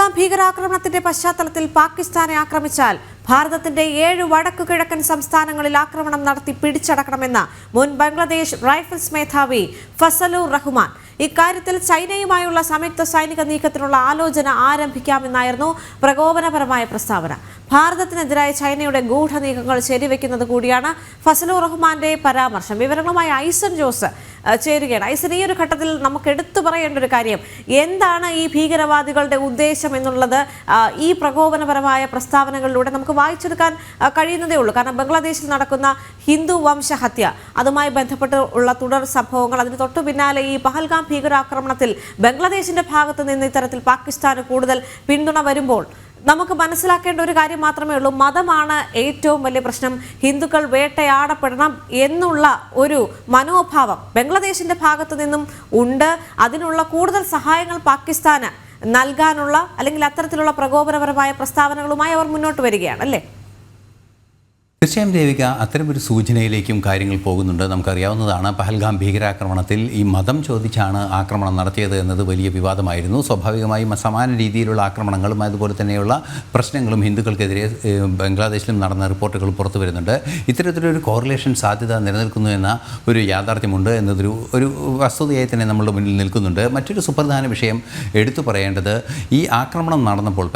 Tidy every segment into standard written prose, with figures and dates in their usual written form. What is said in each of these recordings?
പഹൽഗാം ഭീകരാക്രമണത്തിന്റെ പശ്ചാത്തലത്തിൽ പാകിസ്ഥാനെ ആക്രമിച്ചാൽ ഭാരതത്തിന്റെ 7 വടക്കു കിഴക്കൻ സംസ്ഥാനങ്ങളിൽ ആക്രമണം നടത്തി പിടിച്ചടക്കണമെന്ന് മുൻ ബംഗ്ലാദേശ് റൈഫിൾസ് മേധാവി ഫസലുർ റഹ്മാൻ. ഇക്കാര്യത്തിൽ ചൈനയുമായുള്ള സംയുക്ത സൈനിക നീക്കത്തിനുള്ള ആലോചന ആരംഭിക്കാമെന്നായിരുന്നു പ്രകോപനപരമായ പ്രസ്താവന. ഭാരതത്തിനെതിരായ ചൈനയുടെ ഗൂഢനീക്കങ്ങൾ ശരിവെക്കുന്നത് കൂടിയാണ് ഫസലുർ റഹ്മാന്റെ പരാമർശം. വിവരങ്ങളുമായി ഐസൻ ജോസ് ചേരുകയാണ്. ഐസൻ, ഈ ഒരു ഘട്ടത്തിൽ നമുക്ക് എടുത്തു പറയേണ്ട ഒരു കാര്യം എന്താണ് ഈ ഭീകരവാദികളുടെ ഉദ്ദേശം എന്നുള്ളത് ഈ പ്രകോപനപരമായ പ്രസ്താവനകളിലൂടെ നമുക്ക് വായിച്ചെടുക്കാൻ കഴിയുന്നതേ ഉള്ളൂ. കാരണം ബംഗ്ലാദേശിൽ നടക്കുന്ന ഹിന്ദു വംശഹത്യ, അതുമായി ബന്ധപ്പെട്ട് ഉള്ള തുടർ സംഭവങ്ങൾ, അതിന് തൊട്ടു പിന്നാലെ ഈ പഹൽഗാം ഭീകരാക്രമണത്തിൽ ബംഗ്ലാദേശിന്റെ ഭാഗത്ത് നിന്ന് ഇത്തരത്തിൽ പാകിസ്ഥാന് കൂടുതൽ പിന്തുണ വരുമ്പോൾ നമുക്ക് മനസ്സിലാക്കേണ്ട ഒരു കാര്യം മാത്രമേ ഉള്ളൂ. മതമാണ് ഏറ്റവും വലിയ പ്രശ്നം. ഹിന്ദുക്കൾ വേട്ടയാടപ്പെടണം എന്നുള്ള ഒരു മനോഭാവം ബംഗ്ലാദേശിന്റെ ഭാഗത്തു നിന്നും ഉണ്ട്. അതിനുള്ള കൂടുതൽ സഹായങ്ങൾ പാകിസ്ഥാന് നൽകാനുള്ള അല്ലെങ്കിൽ അത്തരത്തിലുള്ള പ്രകോപനപരമായ പ്രസ്താവനകളുമായി അവർ മുന്നോട്ട് വരികയാണ്, അല്ലേ? തീർച്ചയായും ദേവിക, അത്തരമൊരു സൂചനയിലേക്കും കാര്യങ്ങൾ പോകുന്നുണ്ട്. നമുക്കറിയാവുന്നതാണ്, പഹൽഗാം ഭീകരാക്രമണത്തിൽ ഈ മതം ചോദിച്ചാണ് ആക്രമണം നടത്തിയത് എന്നത് വലിയ വിവാദമായിരുന്നു. സ്വാഭാവികമായും സമാന രീതിയിലുള്ള ആക്രമണങ്ങളും അതുപോലെ തന്നെയുള്ള പ്രശ്നങ്ങളും ഹിന്ദുക്കൾക്കെതിരെ ബംഗ്ലാദേശിലും നടന്ന റിപ്പോർട്ടുകൾ പുറത്തു വരുന്നുണ്ട്. ഇത്തരത്തിലൊരു കോറിലേഷൻ സാധ്യത നിലനിൽക്കുന്നു എന്ന ഒരു യാഥാർത്ഥ്യമുണ്ട് എന്നതൊരു വസ്തുതയായി തന്നെ നമ്മളുടെ മുന്നിൽ നിൽക്കുന്നുണ്ട്. മറ്റൊരു സുപ്രധാന വിഷയം എടുത്തു പറയേണ്ടത്, ഈ ആക്രമണം നടന്നപ്പോൾ,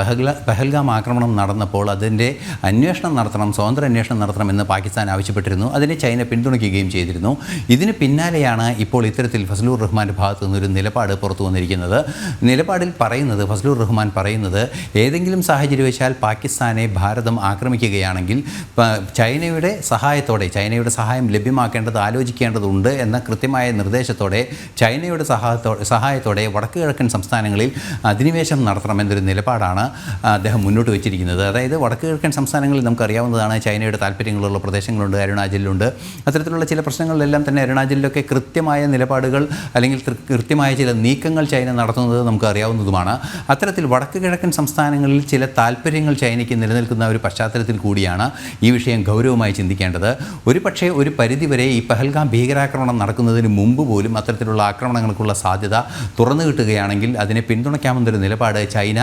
പഹൽഗാം ആക്രമണം നടന്നപ്പോൾ അതിൻ്റെ അന്വേഷണം നടത്തണം, സ്വതന്ത്ര അന്വേഷണം നടത്തണമെന്ന് പാകിസ്ഥാൻ ആവശ്യപ്പെട്ടിരുന്നു. അതിനെ ചൈന പിന്തുണയ്ക്കുകയും ചെയ്തിരുന്നു. ഇതിന് പിന്നാലെയാണ് ഇപ്പോൾ ഇത്തരത്തിൽ ഫസലുർ റഹ്മാൻ്റെ ഭാഗത്തു നിന്നൊരു നിലപാട് പുറത്തു വന്നിരിക്കുന്നത്. നിലപാടിൽ പറയുന്നത്, ഫസലുർ റഹ്മാൻ പറയുന്നത്, ഏതെങ്കിലും സാഹചര്യവശാൽ പാകിസ്ഥാനെ ഭാരതം ആക്രമിക്കുകയാണെങ്കിൽ ചൈനയുടെ സഹായം ലഭ്യമാക്കേണ്ടത് ആലോചിക്കേണ്ടതുണ്ട് എന്ന കൃത്യമായ നിർദ്ദേശത്തോടെ ചൈനയുടെ സഹായത്തോടെ വടക്ക് കിഴക്കൻ സംസ്ഥാനങ്ങളിൽ അധിനിവേശം നടത്തണമെന്നൊരു നിലപാടാണ് അദ്ദേഹം മുന്നോട്ട് വെച്ചിരിക്കുന്നത്. അതായത് വടക്ക് കിഴക്കൻ സംസ്ഥാനങ്ങളിൽ നമുക്കറിയാവുന്നതാണ്, ചൈനയുടെ താല്പര്യങ്ങളുള്ള പ്രദേശങ്ങളുണ്ട്, അരുണാചലിലുണ്ട്. അത്തരത്തിലുള്ള ചില പ്രശ്നങ്ങളിലെല്ലാം തന്നെ അരുണാചലിലൊക്കെ കൃത്യമായ നിലപാടുകൾ അല്ലെങ്കിൽ കൃത്യമായ ചില നീക്കങ്ങൾ ചൈന നടത്തുന്നത് നമുക്ക് അറിയാവുന്നതുമാണ്. അത്തരത്തിൽ വടക്ക് കിഴക്കൻ സംസ്ഥാനങ്ങളിൽ ചില താല്പര്യങ്ങൾ ചൈനയ്ക്ക് നിലനിൽക്കുന്ന ഒരു പശ്ചാത്തലത്തിൽ കൂടിയാണ് ഈ വിഷയം ഗൗരവമായി ചിന്തിക്കേണ്ടത്. പക്ഷേ ഒരു പരിധിവരെ ഈ പഹൽഗാം ഭീകരാക്രമണം നടക്കുന്നതിന് മുമ്പ് പോലും അത്തരത്തിലുള്ള ആക്രമണങ്ങൾക്കുള്ള സാധ്യത തുറന്നു കിട്ടുകയാണെങ്കിൽ അതിനെ പിന്തുണയ്ക്കാമെന്നൊരു നിലപാട് ചൈന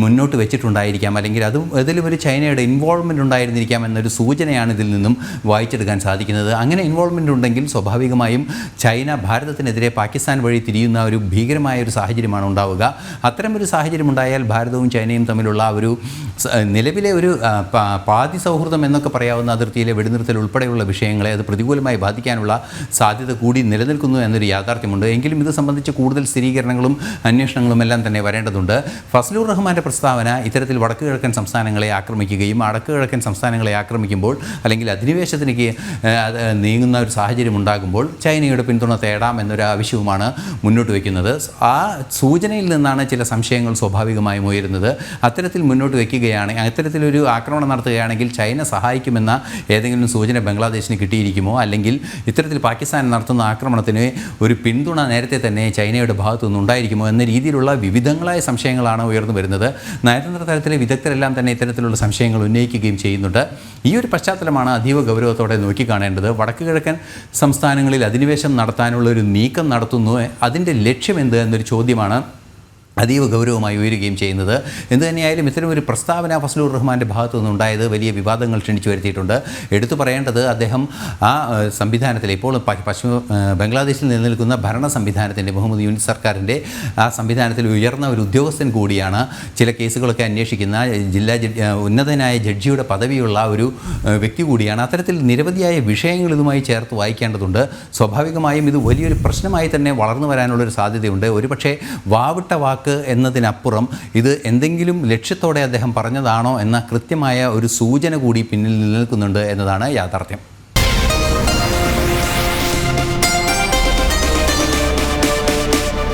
മുന്നോട്ട് വെച്ചിട്ടുണ്ടായിരിക്കാം, അല്ലെങ്കിൽ അതിലും ഒരു ചൈനയുടെ ഇൻവോൾവ്മെൻറ്റ് ഉണ്ടായിരുന്നിരിക്കാം എന്നൊരു സൂചനയാണ് ഇതിൽ നിന്നും വായിച്ചെടുക്കാൻ സാധിക്കുന്നത്. അങ്ങനെ ഇൻവോൾവ്മെൻ്റ് ഉണ്ടെങ്കിൽ സ്വാഭാവികമായും ചൈന ഭാരതത്തിനെതിരെ പാകിസ്ഥാൻ വഴി തിരിയുന്ന ഒരു ഭീകരമായ ഒരു സാഹചര്യമാണ് ഉണ്ടാവുക. അത്തരമൊരു സാഹചര്യം ഉണ്ടായാൽ ഭാരതവും ചൈനയും തമ്മിലുള്ള ഒരു നിലവിലെ ഒരു പാതി സൗഹൃദം എന്നൊക്കെ പറയാവുന്ന അതിർത്തിയിലെ വെടിനിർത്തൽ ഉൾപ്പെടെയുള്ള വിഷയങ്ങളെ അത് പ്രതികൂലമായി ബാധിക്കാനുള്ള സാധ്യത കൂടി നിലനിൽക്കുന്നു എന്നൊരു യാഥാർത്ഥ്യമുണ്ട്. എങ്കിലും ഇത് സംബന്ധിച്ച് കൂടുതൽ സ്ഥിരീകരണങ്ങളും അന്വേഷണങ്ങളും എല്ലാം തന്നെ വരേണ്ടതുണ്ട്. ഫസലുർ റഹ്മാൻ്റെ പ്രസ്താവന ഇത്തരത്തിൽ വടക്ക് കിഴക്കൻ സംസ്ഥാനങ്ങളെ ആക്രമിക്കുകയും വടക്ക് കിഴക്കൻ സംസ്ഥാനങ്ങളെ ആക്രമിക്കുമ്പോൾ അല്ലെങ്കിൽ അധിനിവേശത്തിലേക്ക് നീങ്ങുന്ന ഒരു സാഹചര്യം ഉണ്ടാകുമ്പോൾ ചൈനയുടെ പിന്തുണ തേടാം എന്നൊരു ആവശ്യവുമാണ് മുന്നോട്ട് വയ്ക്കുന്നത്. ആ സൂചനയിൽ നിന്നാണ് ചില സംശയങ്ങൾ സ്വാഭാവികമായും ഉയരുന്നത്. അത്തരത്തിൽ മുന്നോട്ട് വയ്ക്കുകയാണെങ്കിൽ, അത്തരത്തിലൊരു ആക്രമണം നടത്തുകയാണെങ്കിൽ ചൈന സഹായിക്കുമെന്ന ഏതെങ്കിലും സൂചന ബംഗ്ലാദേശിന് കിട്ടിയിരിക്കുമോ, അല്ലെങ്കിൽ ഇത്തരത്തിൽ പാകിസ്ഥാൻ നടത്തുന്ന ആക്രമണത്തിന് ഒരു പിന്തുണ നേരത്തെ തന്നെ ചൈനയുടെ ഭാഗത്തു നിന്നുണ്ടായിരിക്കുമോ എന്ന രീതിയിലുള്ള വിവിധങ്ങളായ സംശയങ്ങളാണ് ഉയർന്നു വരുന്നത്. നയതന്ത്ര തലത്തിലെ വിദഗ്ധരെല്ലാം തന്നെ ഇത്തരത്തിലുള്ള സംശയങ്ങൾ ഉന്നയിക്കുകയും ചെയ്യുന്നുണ്ട്. ഈ ഒരു പശ്ചാത്തലമാണ് അതീവ ഗൗരവത്തോടെ നോക്കിക്കാണേണ്ടത്. വടക്ക് കിഴക്കൻ സംസ്ഥാനങ്ങളിൽ അധിനിവേശം നടത്താനുള്ള ഒരു നീക്കം നടത്തുന്നു, അതിൻ്റെ ലക്ഷ്യമെന്ത് എന്നൊരു ചോദ്യമാണ് അതീവ ഗൗരവമായി ഉയരുകയും ചെയ്യുന്നത്. എന്തുതന്നെയായാലും ഇത്തരമൊരു പ്രസ്താവന ഫസലുർ റഹ്മാൻ്റെ ഭാഗത്തു നിന്നുണ്ടായത് വലിയ വിവാദങ്ങൾ ക്ഷണിച്ചു വരുത്തിയിട്ടുണ്ട്. എടുത്തു പറയേണ്ടത്, അദ്ദേഹം ആ സംവിധാനത്തിൽ, ഇപ്പോൾ ബംഗ്ലാദേശിൽ നിലനിൽക്കുന്ന ഭരണ സംവിധാനത്തിൻ്റെ, മുഹമ്മദ് യൂനിസ് സർക്കാരിൻ്റെ ആ സംവിധാനത്തിൽ ഉയർന്ന ഒരു ഉദ്യോഗസ്ഥൻ കൂടിയാണ്. ചില കേസുകളൊക്കെ അന്വേഷിക്കുന്ന ഉന്നതനായ ജഡ്ജിയുടെ പദവിയുള്ള ഒരു വ്യക്തി കൂടിയാണ്. അത്തരത്തിൽ നിരവധിയായ വിഷയങ്ങൾ ഇതുമായി ചേർത്ത് വായിക്കേണ്ടതുണ്ട്. സ്വാഭാവികമായും ഇത് വലിയൊരു പ്രശ്നമായി തന്നെ വളർന്നു വരാനുള്ളൊരു സാധ്യതയുണ്ട്. ഒരുപക്ഷെ വാവിട്ട വാക്ക് എന്നതിനപ്പുറം ഇത് എന്തെങ്കിലും ലക്ഷ്യത്തോടെ അദ്ദേഹം പറഞ്ഞതാണോ എന്ന കൃത്യമായ ഒരു സൂചന കൂടി പിന്നിൽ നിലനിൽക്കുന്നുണ്ട് എന്നതാണ് യാഥാർത്ഥ്യം.